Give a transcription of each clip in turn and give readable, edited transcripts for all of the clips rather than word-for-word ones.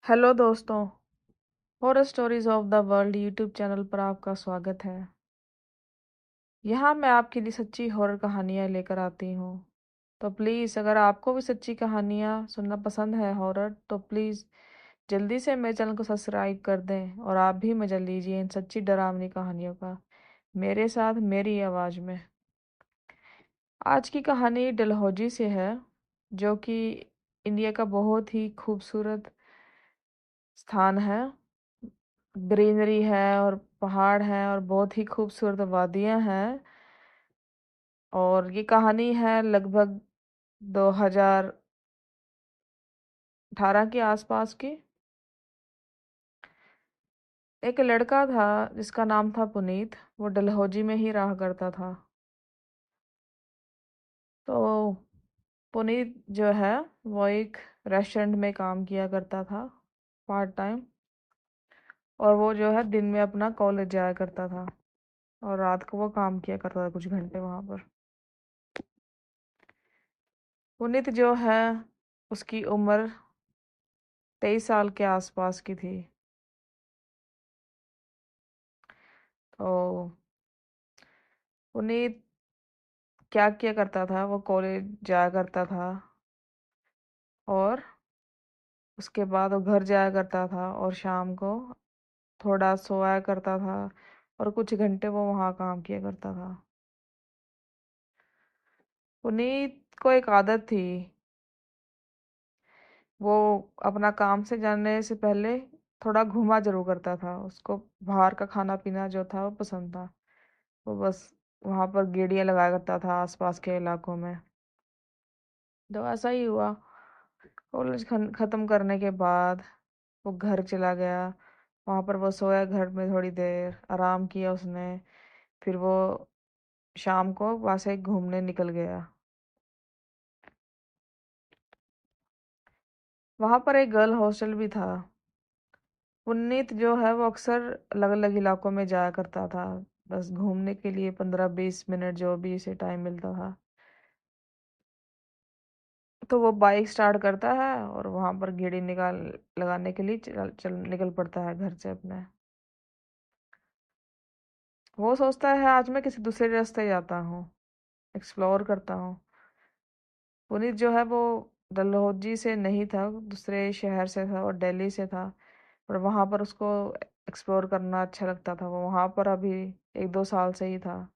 Hello दोस्तों। Horror stories of the world YouTube channel पर आपका स्वागत है। यहाँ मैं आपके लिए सच्ची हॉरर कहानियाँ लेकर आती हूँ। तो प्लीज़ अगर आपको भी सच्ची कहानियाँ सुनना पसंद है हॉरर, तो प्लीज़ जल्दी से मेरे चैनल को सब्सक्राइब कर दें और आप भी मजा लीजिए इन सच्ची डरावनी कहानियों का मेरे साथ मेरी आवाज़ में। आज की कहानी डलहौजी से है, जो कि इंडिया का बहुत ही खूबसूरत स्थान है। ग्रीनरी है और पहाड़ हैं और बहुत ही खूबसूरत वादियां हैं। और ये कहानी है लगभग 2018 के आसपास की। एक लड़का था जिसका नाम था पुनीत। वो डलहौजी में ही रहा करता था। तो पुनीत जो है वो एक रेस्टोरेंट में काम किया करता था, पार्ट टाइम। और वो जो है दिन में अपना कॉलेज जाया करता था और रात को वो काम किया करता था कुछ घंटे वहाँ पर। पुनीत जो है उसकी उम्र 23 साल के आसपास की थी। तो पुनीत क्या किया करता था, वो कॉलेज जाया करता था और उसके बाद वो घर जाया करता था और शाम को थोड़ा सोया करता था और कुछ घंटे वो वहाँ काम किया करता था। पुनीत को एक आदत थी। वो अपना काम से जाने से पहले थोड़ा घूमा जरूर करता था। उसको बाहर का खाना पीना जो था वो पसंद था। वो बस वहाँ पर गेड़ियाँ लगाया करता था आसपास के इलाकों में। तो ऐसा ही हुआ। कॉलेज खत्म करने के बाद वो घर चला गया। वहां पर वो सोया, घर में थोड़ी देर आराम किया उसने। फिर वो शाम को वहां से घूमने निकल गया। वहां पर एक गर्ल हॉस्टल भी था। पुनीत जो है वो अक्सर अलग अलग इलाकों में जाया करता था, बस घूमने के लिए 15-20 मिनट जो भी इसे टाइम मिलता था। तो वो बाइक स्टार्ट करता है और वहां पर गेड़ी निकाल लगाने के लिए चल निकल पड़ता है घर से अपने। वो सोचता है आज मैं किसी दूसरे रास्ते जाता हूँ, एक्सप्लोर करता हूँ। पुनीत जो है वो डलहौजी से नहीं था, दूसरे शहर से था और दिल्ली से था। और वहाँ पर उसको एक्सप्लोर करना अच्छा लगता था। वो वहाँ पर अभी 1-2 साल से ही था।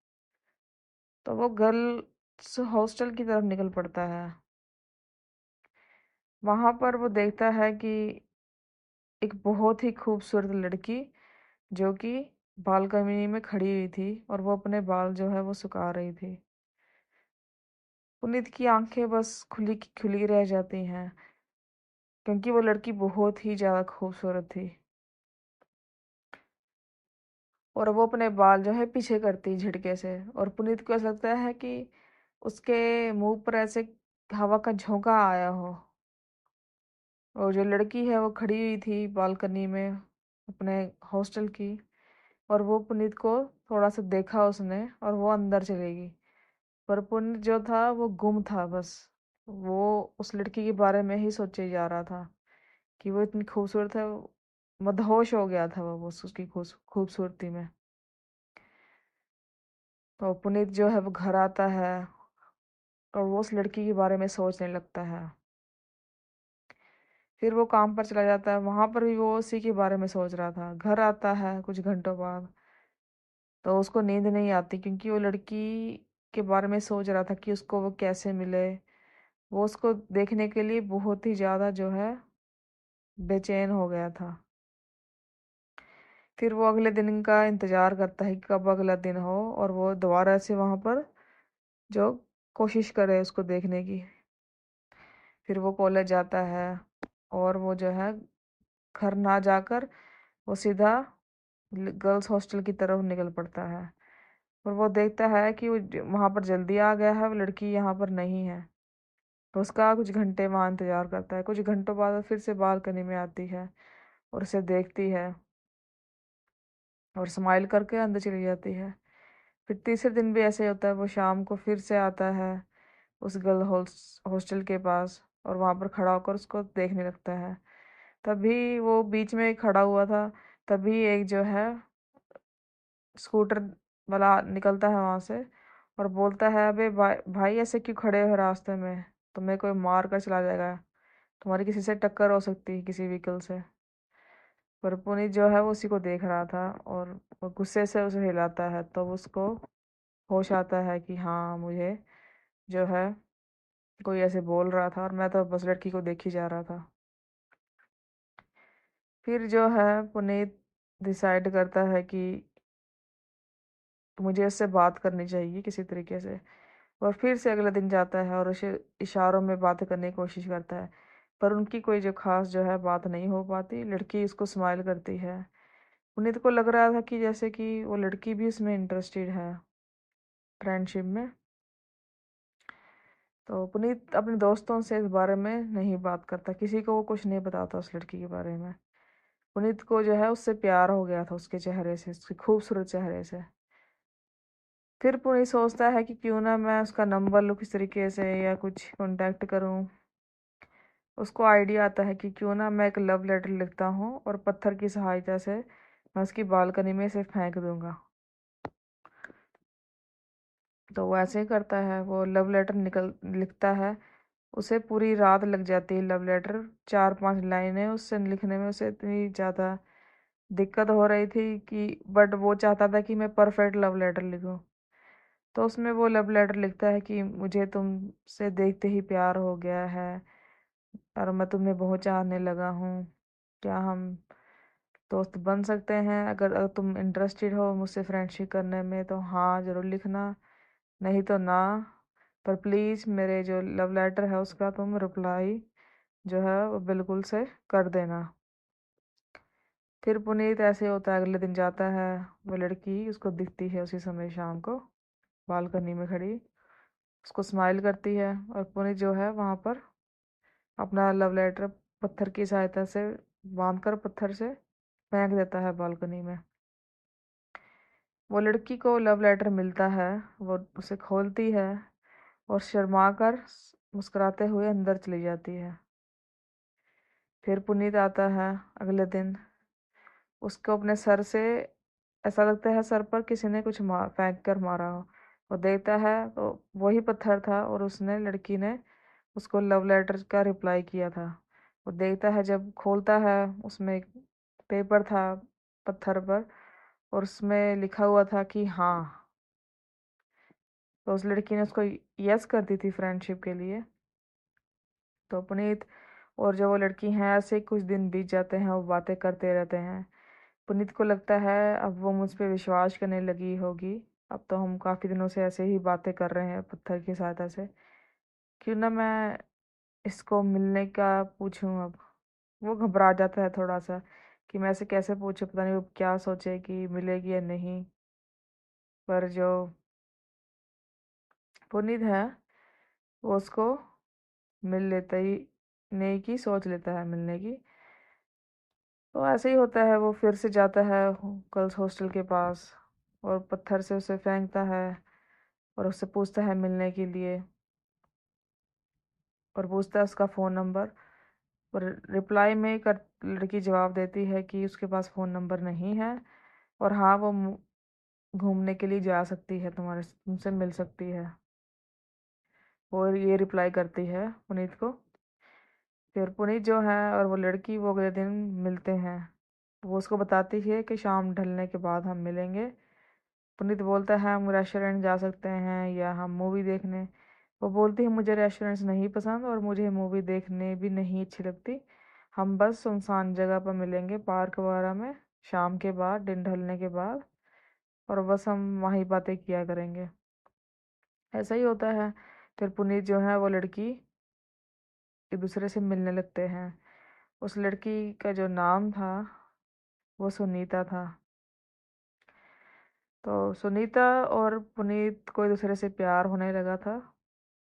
तो वो गर्ल्स हॉस्टल की तरफ निकल पड़ता है। वहाँ पर वो देखता है कि एक बहुत ही खूबसूरत लड़की जो कि बालकनी में खड़ी हुई थी और वो अपने बाल जो है वो सुखा रही थी। पुनीत की आंखें बस खुली की खुली रह जाती हैं, क्योंकि वो लड़की बहुत ही ज्यादा खूबसूरत थी। और वो अपने बाल जो है पीछे करती झटके से। और पुनीत को ऐसा लगता है कि उसके मुंह पर ऐसे हवा का झोंका आया हो। और जो लड़की है वो खड़ी हुई थी बालकनी में अपने हॉस्टल की। और वो पुनीत को थोड़ा सा देखा उसने और वो अंदर चली गई। पर पुनीत जो था वो गुम था बस। वो उस लड़की के बारे में ही सोचे जा रहा था कि वो इतनी खूबसूरत है। मदहोश हो गया था वो उसकी खूबसूरती में। तो पुनीत जो है वो घर आता है और वो उस लड़की के बारे में सोचने लगता है। फिर वो काम पर चला जाता है, वहां पर भी वो उसी के बारे में सोच रहा था। घर आता है कुछ घंटों बाद, तो उसको नींद नहीं आती क्योंकि वो लड़की के बारे में सोच रहा था कि उसको वो कैसे मिले। वो उसको देखने के लिए बहुत ही ज्यादा जो है बेचैन हो गया था। फिर वो अगले दिन का इंतजार करता है कि कब अगला दिन हो और वो दोबारा से वहां पर जो कोशिश करे उसको देखने की। फिर वो कॉलेज जाता है और वो जो है घर ना जाकर वो सीधा गर्ल्स हॉस्टल की तरफ निकल पड़ता है। और वो देखता है कि वो वहां पर जल्दी आ गया है, वो लड़की यहाँ पर नहीं है। तो उसका कुछ घंटे वहां इंतजार करता है। कुछ घंटों बाद वो फिर से बालकनी में आती है और उसे देखती है और स्माइल करके अंदर चली जाती है। फिर तीसरे दिन भी ऐसे ही होता है। वो शाम को फिर से आता है उस गर्ल हॉस्टल के पास और वहां पर खड़ा होकर उसको देखने लगता है। तभी वो बीच में खड़ा हुआ था। तभी एक जो है स्कूटर वाला निकलता है वहां से और बोलता है, अबे भाई भाई ऐसे क्यों खड़े हो रास्ते में, तुम्हें कोई मार कर चला जाएगा, तुम्हारी किसी से टक्कर हो सकती है, किसी व्हीकल से। पर पुनीत जो है वो उसी को देख रहा था और वो गुस्से से उसे हिलाता है, तो उसको होश आता है कि हाँ, मुझे जो है कोई ऐसे बोल रहा था और मैं तो बस लड़की को देख ही जा रहा था। फिर जो है पुनीत डिसाइड करता है कि मुझे उससे बात करनी चाहिए किसी तरीके से। और फिर से अगला दिन जाता है और उसे इशारों में बात करने की कोशिश करता है, पर उनकी कोई जो खास जो है बात नहीं हो पाती। लड़की उसको स्माइल करती है। पुनीत को लग रहा था कि जैसे कि वो लड़की भी उसमें इंटरेस्टेड है, फ्रेंडशिप में। तो पुनीत अपने दोस्तों से इस बारे में नहीं बात करता, किसी को वो कुछ नहीं बताता उस लड़की के बारे में। पुनीत को जो है उससे प्यार हो गया था, उसके चेहरे से, उसके खूबसूरत चेहरे से। फिर पुनीत सोचता है कि क्यों ना मैं उसका नंबर लूँ किस तरीके से या कुछ कांटेक्ट करूँ। उसको आइडिया आता है कि क्यों ना मैं एक लव लेटर लिखता हूँ और पत्थर की सहायता से मैं उसकी बालकनी में इसे फेंक दूंगा। तो वो ऐसे ही करता है, वो लव लेटर निकल लिखता है। उसे पूरी रात लग जाती है लव लेटर, 4-5 लाइनें उससे लिखने में उसे इतनी ज़्यादा दिक्कत हो रही थी कि बट वो चाहता था कि मैं परफेक्ट लव लेटर लिखूं। तो उसमें वो लव लेटर लिखता है कि मुझे तुमसे देखते ही प्यार हो गया है और मैं तुम्हें बहुत चाहने लगा हूँ। क्या हम दोस्त बन सकते हैं? अगर तुम इंटरेस्टेड हो मुझसे फ्रेंडशिप करने में तो हाँ ज़रूर लिखना, नहीं तो ना। पर प्लीज़ मेरे जो लव लेटर है उसका तुम रिप्लाई जो है वो बिल्कुल से कर देना। फिर पुनीत ऐसे होता है, अगले दिन जाता है, वो लड़की उसको दिखती है उसी समय शाम को बालकनी में खड़ी, उसको स्माइल करती है और पुनीत जो है वहाँ पर अपना लव लेटर पत्थर की सहायता से बांध कर पत्थर से फेंक देता है बालकनी में। वो लड़की को लव लेटर मिलता है, वो उसे खोलती है और शर्मा कर मुस्कुराते हुए अंदर चली जाती है। फिर पुनीत आता है अगले दिन, उसको अपने सर से ऐसा लगता है सर पर किसी ने कुछ फेंक कर मारा हो। वो देखता है तो वही पत्थर था और उसने लड़की ने उसको लव लेटर का रिप्लाई किया था। वो देखता है, जब खोलता है उसमें एक पेपर था पत्थर पर और उसमें लिखा हुआ था कि हाँ। तो उस लड़की ने उसको यस कर दी थी फ्रेंडशिप के लिए। तो पुनीत और जो वो लड़की हैं ऐसे ही कुछ दिन बीत जाते हैं, वो बातें करते रहते हैं। पुनीत को लगता है अब वो मुझ पे विश्वास करने लगी होगी, अब तो हम काफ़ी दिनों से ऐसे ही बातें कर रहे हैं पत्थर की सहायता से, क्यों ना मैं इसको मिलने का पूछूं अब। वो घबरा जाता है थोड़ा सा कि मैं ऐसे कैसे पूछूं, पता नहीं वो क्या सोचेगी, मिलेगी या नहीं। पर जो पुनीत है वो उसको मिल लेता ही नहीं की सोच लेता है मिलने की। तो ऐसे ही होता है, वो फिर से जाता है गर्ल्स हॉस्टल के पास और पत्थर से उसे फेंकता है और उससे पूछता है मिलने के लिए और पूछता है उसका फ़ोन नंबर। और रिप्लाई में कर लड़की जवाब देती है कि उसके पास फ़ोन नंबर नहीं है और हाँ वो घूमने के लिए जा सकती है, तुम्हारे तुमसे मिल सकती है। और ये रिप्लाई करती है पुनीत को। फिर पुनीत जो है और वो लड़की वो अगले दिन मिलते हैं। वो उसको बताती है कि शाम ढलने के बाद हम मिलेंगे। पुनीत बोलता है हम रेस्टोरेंट जा सकते हैं या हम मूवी देखने। वो बोलती है मुझे रेस्टोरेंट्स नहीं पसंद और मुझे मूवी देखने भी नहीं अच्छी लगती, हम बस सुनसान जगह पर मिलेंगे पार्क वगैरह में शाम के बाद, दिन ढलने के बाद, और बस हम वहीं बातें किया करेंगे। ऐसा ही होता है। फिर पुनीत जो है वो लड़की एक दूसरे से मिलने लगते हैं। उस लड़की का जो नाम था वो सुनीता था। तो सुनीता और पुनीत को एक दूसरे से प्यार होने लगा था।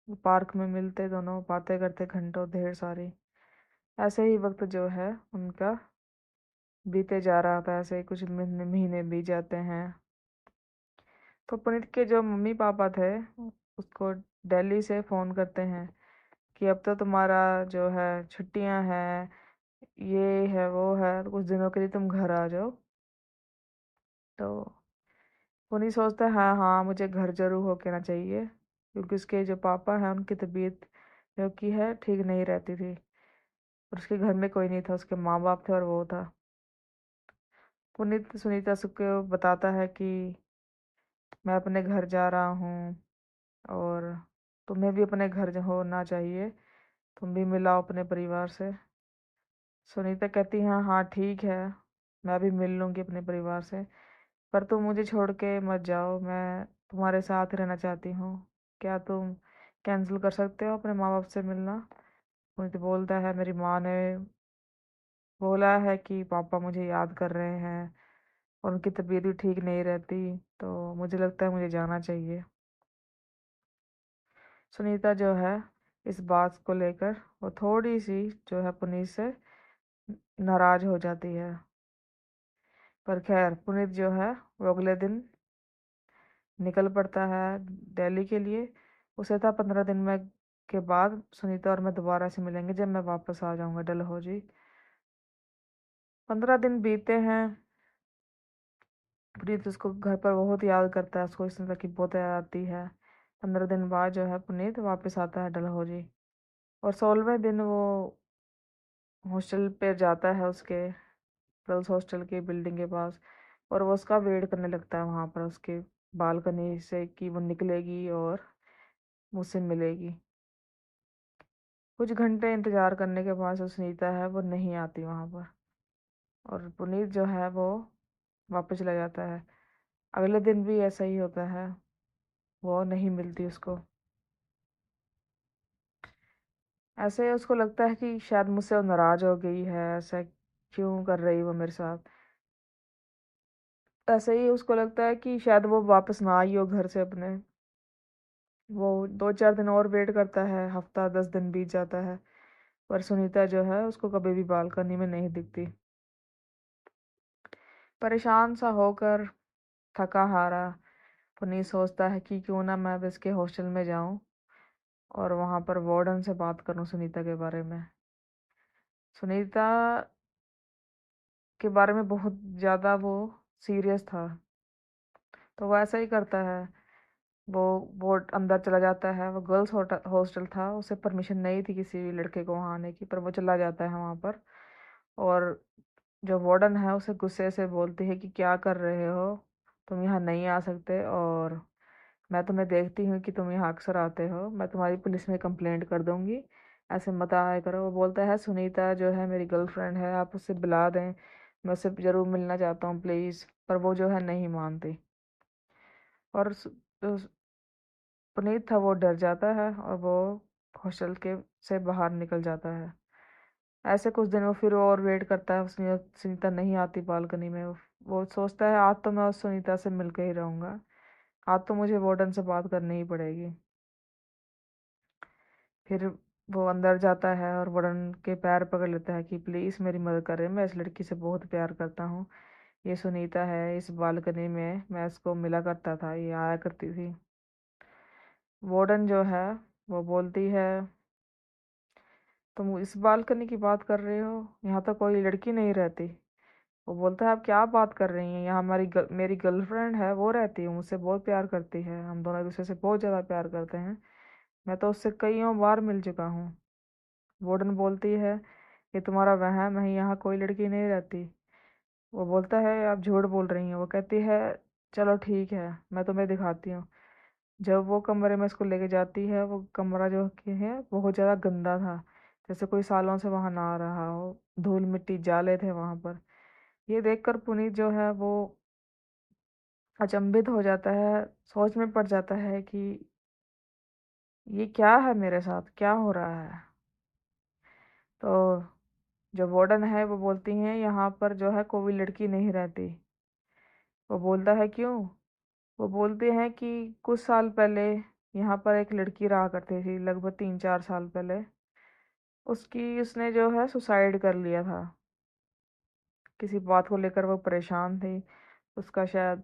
वो पार्क में मिलते, दोनों बातें करते घंटों ढेर सारी। ऐसे ही वक्त जो है उनका बीते जा रहा था, ऐसे ही कुछ महीने महीने बीत जाते हैं। तो पुनीत के जो मम्मी पापा थे उसको दिल्ली से फ़ोन करते हैं कि अब तो तुम्हारा जो है छुट्टियां हैं, ये है वो है, तो कुछ दिनों के लिए तुम घर आ जाओ। तो पुनीत सोचता है हाँ हाँ मुझे घर जरूर होके ना चाहिए, क्योंकि उसके जो पापा हैं उनकी तबीयत जो कि है ठीक नहीं रहती थी, और उसके घर में कोई नहीं था, उसके माँ बाप थे और वो था। पुनीत सुनीता को बताता है कि मैं अपने घर जा रहा हूँ, और तुम्हें भी अपने घर होना चाहिए, तुम भी मिलाओ अपने परिवार से। सुनीता कहती है हाँ ठीक है, मैं भी मिल लूँगी अपने परिवार से, पर तुम मुझे छोड़ के मत जाओ, मैं तुम्हारे साथ रहना चाहती हूँ। क्या तुम कैंसिल कर सकते हो अपने माँ बाप से मिलना? पुनीत बोलता है मेरी माँ ने बोला है कि पापा मुझे याद कर रहे हैं, और उनकी तबीयत भी ठीक नहीं रहती, तो मुझे लगता है मुझे जाना चाहिए। सुनीता जो है इस बात को लेकर वो थोड़ी सी जो है पुनीत से नाराज हो जाती है। पर खैर पुनीत जो है वो अगले दिन निकल पड़ता है दिल्ली के लिए। उसे था 15 दिन में के बाद सुनीता और मैं दोबारा से मिलेंगे जब मैं वापस आ जाऊंगा डलहौजी। 15 दिन बीते हैं। पुनीत उसको घर पर बहुत याद करता है, उसको सुनीता की बहुत याद आती है। 15 दिन बाद जो है पुनीत वापस आता है डलहौजी, और 16वें दिन वो हॉस्टल पे जाता है, उसके गर्ल्स हॉस्टल की बिल्डिंग के पास, और वो उसका वेट करने लगता है वहां पर उसके बालकनी से कि वो निकलेगी और मुझसे मिलेगी। कुछ घंटे इंतजार करने के बाद जो सुनीता है वो नहीं आती वहां पर, और पुनीत जो है वो वापस चला जाता है। अगले दिन भी ऐसा ही होता है, वो नहीं मिलती उसको। ऐसे उसको लगता है कि शायद मुझसे वो नाराज हो गई है, ऐसा क्यों कर रही वो मेरे साथ। ऐसे ही उसको लगता है कि शायद वो वापस ना आई हो घर से अपने। वो 2-4 दिन और वेट करता है, हफ्ता 10 दिन बीत जाता है, पर सुनीता जो है उसको कभी भी बालकनी में नहीं दिखती। परेशान सा होकर, थका हारा, पुनीत सोचता है कि क्यों ना मैं अब इसके हॉस्टल में जाऊं और वहां पर वार्डन से बात करूं सुनीता के बारे में। सुनीता के बारे में बहुत ज़्यादा वो सीरियस था, तो वो ऐसा ही करता है। वो वो अंदर चला जाता है, वो गर्ल्स हॉस्टल था, उसे परमिशन नहीं थी किसी भी लड़के को वहाँ आने की, पर वो चला जाता है वहाँ पर। और जो वार्डन है उसे गुस्से से बोलती है कि क्या कर रहे हो, तुम यहाँ नहीं आ सकते, और मैं तुम्हें देखती हूँ कि तुम यहाँ अक्सर आते हो, मैं तुम्हारी पुलिस में कंप्लेंट कर दूंगी, ऐसे मत आया करो। वो बोलता है सुनीता जो है मेरी गर्लफ्रेंड है, आप उससे बुला दें, मैं उससे ज़रूर मिलना चाहता हूँ प्लीज़, पर वो जो है नहीं मानती। और पुनीत था वो डर जाता है, और वो हॉस्टल के से बाहर निकल जाता है। ऐसे कुछ दिन वो फिर और वेट करता है, सुनीता नहीं आती बालकनी में। वो सोचता है आज तो मैं उस सुनीता से मिलकर ही रहूंगा, आज तो मुझे वार्डन से बात करनी ही पड़ेगी। फिर वो अंदर जाता है और वार्डन के पैर पकड़ लेता है कि प्लीज़ मेरी मदद करें, मैं इस लड़की से बहुत प्यार करता हूँ, ये सुनीता है, इस बालकनी में मैं इसको मिला करता था, ये आया करती थी। वार्डन जो है वो बोलती है तुम इस बालकनी की बात कर रहे हो, यहाँ तो कोई लड़की नहीं रहती। वो बोलता है आप क्या बात कर रही हैं, यहाँ मेरी गर्लफ्रेंड है, वो रहती है, मुझसे बहुत प्यार करती है, हम दोनों एक दूसरे से बहुत ज़्यादा प्यार करते हैं, मैं तो उससे कईयों बार मिल चुका हूँ। वार्डन बोलती है ये तुम्हारा वहम है, यहाँ कोई लड़की नहीं रहती। वो बोलता है आप झूठ बोल रही हैं। वो कहती है चलो ठीक है, मैं तुम्हें दिखाती हूँ। जब वो कमरे में इसको लेके जाती है, वो कमरा जो कि है बहुत ज़्यादा गंदा था, जैसे कोई सालों से वहां ना रहा हो, धूल मिट्टी जाले थे वहां पर। ये देखकर पुनीत जो है वो अचंभित हो जाता है, सोच में पड़ जाता है कि ये क्या है, मेरे साथ क्या हो रहा है। तो जो वार्डन है वो बोलती हैं यहाँ पर जो है कोई लड़की नहीं रहती। वो बोलता है क्यों? वो बोलते हैं कि कुछ साल पहले यहाँ पर एक लड़की रहा करती थी, लगभग 3-4 साल पहले, उसने जो है सुसाइड कर लिया था। किसी बात को लेकर वो परेशान थी, उसका शायद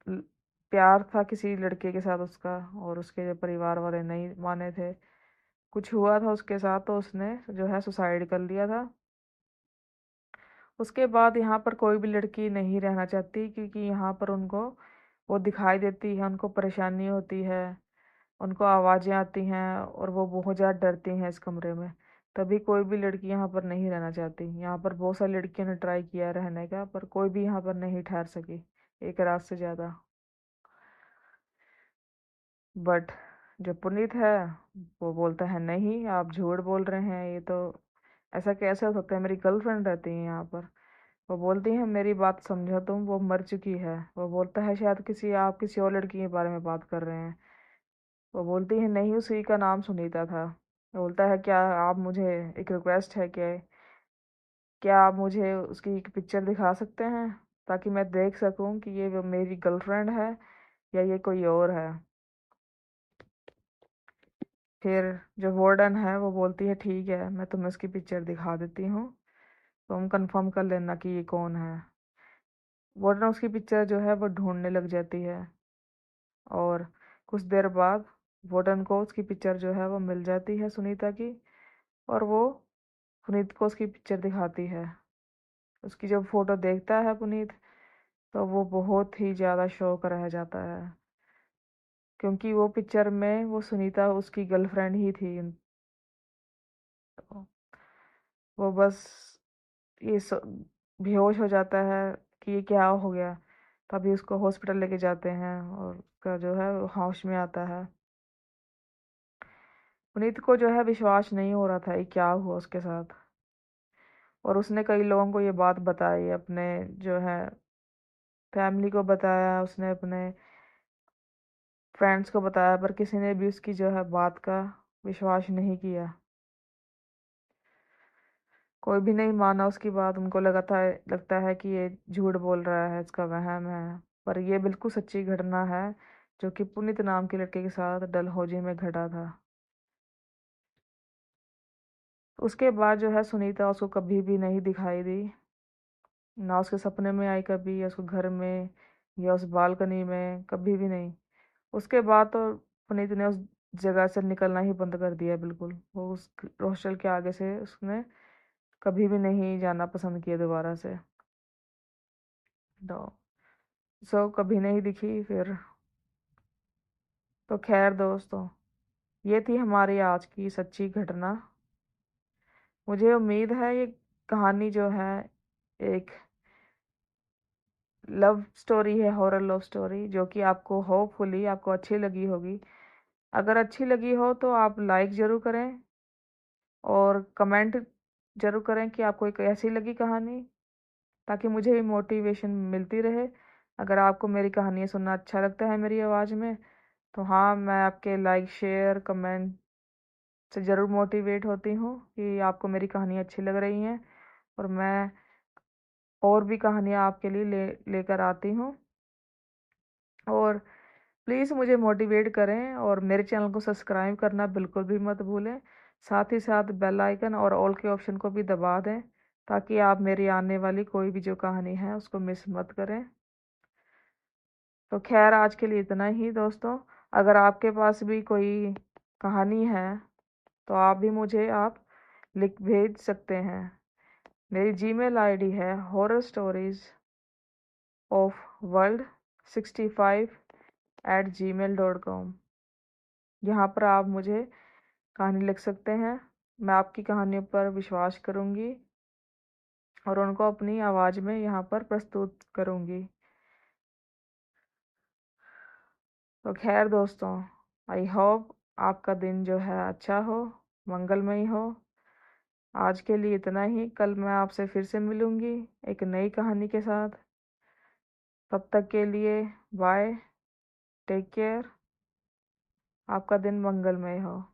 ल- प्यार था किसी लड़के के साथ उसका, और उसके जो परिवार वाले नहीं माने थे, कुछ हुआ था उसके साथ, तो उसने जो है सुसाइड कर लिया था। उसके बाद यहाँ पर कोई भी लड़की नहीं रहना चाहती, क्योंकि यहाँ पर उनको वो दिखाई देती है, उनको परेशानी होती है, उनको आवाज़ें आती हैं और वो बहुत ज़्यादा डरती हैं इस कमरे में। तभी कोई भी लड़की यहाँ पर नहीं रहना चाहती। यहाँ पर बहुत सारी लड़कियों ने ट्राई किया रहने का, पर कोई भी यहाँ पर नहीं ठहर सकी एक रात से ज़्यादा। बट जो पुनीत है वो बोलता है नहीं, आप झूठ बोल रहे हैं, ये तो ऐसा कैसे हो सकता है, मेरी गर्लफ्रेंड रहती है यहाँ पर। वो बोलती है मेरी बात समझो तुम, वो मर चुकी है। वो बोलता है शायद आप किसी और लड़की के बारे में बात कर रहे हैं। वो बोलती है नहीं, उसी का नाम सुनीता था। वो बोलता है क्या आप मुझे, एक रिक्वेस्ट है कि क्या आप मुझे उसकी एक पिक्चर दिखा सकते हैं, ताकि मैं देख सकूं कि ये वो मेरी गर्लफ्रेंड है या ये कोई और है। फिर जो वार्डन है वो बोलती है ठीक है, मैं तुम्हें उसकी पिक्चर दिखा देती हूँ, तुम कंफर्म कर लेना कि ये कौन है। वार्डन उसकी पिक्चर जो है वो ढूंढने लग जाती है, और कुछ देर बाद वार्डन को उसकी पिक्चर जो है वो मिल जाती है सुनीता की, और वो पुनीत को उसकी पिक्चर दिखाती है। उसकी जब फोटो देखता है पुनीत, तो वो बहुत ही ज़्यादा शौक रह जाता है, क्योंकि वो पिक्चर में वो सुनीता उसकी गर्लफ्रेंड ही थी। तो वो बस ये बेहोश हो जाता है कि ये क्या हो गया। तभी उसको हॉस्पिटल लेके जाते हैं और उसका जो है वो होश में आता है। पुनीत को जो है विश्वास नहीं हो रहा था ये क्या हुआ उसके साथ, और उसने कई लोगों को ये बात बताई, अपने जो है फैमिली को बताया, उसने अपने फ्रेंड्स को बताया, पर किसी ने भी उसकी जो है बात का विश्वास नहीं किया। कोई भी नहीं माना उसकी बात। उनको लगता है कि ये झूठ बोल रहा है, इसका वहम है। पर ये बिल्कुल सच्ची घटना है, जो कि पुनीत नाम के लड़के के साथ डलहौजी में घटा था। उसके बाद जो है सुनीता उसको कभी भी नहीं दिखाई दी, ना उसके सपने में आई कभी, या उसको घर में या उस बालकनी में, कभी भी नहीं। उसके बाद तो पुनीत ने उस जगह से निकलना ही बंद कर दिया बिल्कुल। वो उस हॉस्टल के आगे से उसने कभी भी नहीं जाना पसंद किया दोबारा से। तो कभी नहीं दिखी फिर। तो खैर दोस्तों, ये थी हमारी आज की सच्ची घटना। मुझे उम्मीद है ये कहानी जो है एक लव स्टोरी है, हॉरर लव स्टोरी, जो कि आपको होपफुली आपको अच्छी लगी होगी। अगर अच्छी लगी हो तो आप लाइक ज़रूर करें, और कमेंट ज़रूर करें कि आपको एक कैसी लगी कहानी, ताकि मुझे भी मोटिवेशन मिलती रहे। अगर आपको मेरी कहानियाँ सुनना अच्छा लगता है मेरी आवाज़ में, तो हाँ, मैं आपके लाइक शेयर कमेंट से ज़रूर मोटिवेट होती हूँ कि आपको मेरी कहानियाँ अच्छी लग रही हैं, और मैं और भी कहानियाँ आपके लिए लेकर आती हूँ। और प्लीज़ मुझे मोटिवेट करें, और मेरे चैनल को सब्सक्राइब करना बिल्कुल भी मत भूलें। साथ ही साथ बेल आइकन और ऑल के ऑप्शन को भी दबा दें, ताकि आप मेरी आने वाली कोई भी जो कहानी है उसको मिस मत करें। तो खैर आज के लिए इतना ही दोस्तों। अगर आपके पास भी कोई कहानी है तो आप भी मुझे आप लिख भेज सकते हैं। मेरी जीमेल आईडी है horrorstories of world65@gmail.com। यहाँ पर आप मुझे कहानी लिख सकते हैं। मैं आपकी कहानियों पर विश्वास करूँगी और उनको अपनी आवाज़ में यहाँ पर प्रस्तुत करूँगी। तो खैर दोस्तों, आई होप आपका दिन जो है अच्छा हो, मंगलमय हो। आज के लिए इतना ही। कल मैं आपसे फिर से मिलूँगी एक नई कहानी के साथ। तब तक के लिए बाय, टेक केयर, आपका दिन मंगलमय हो।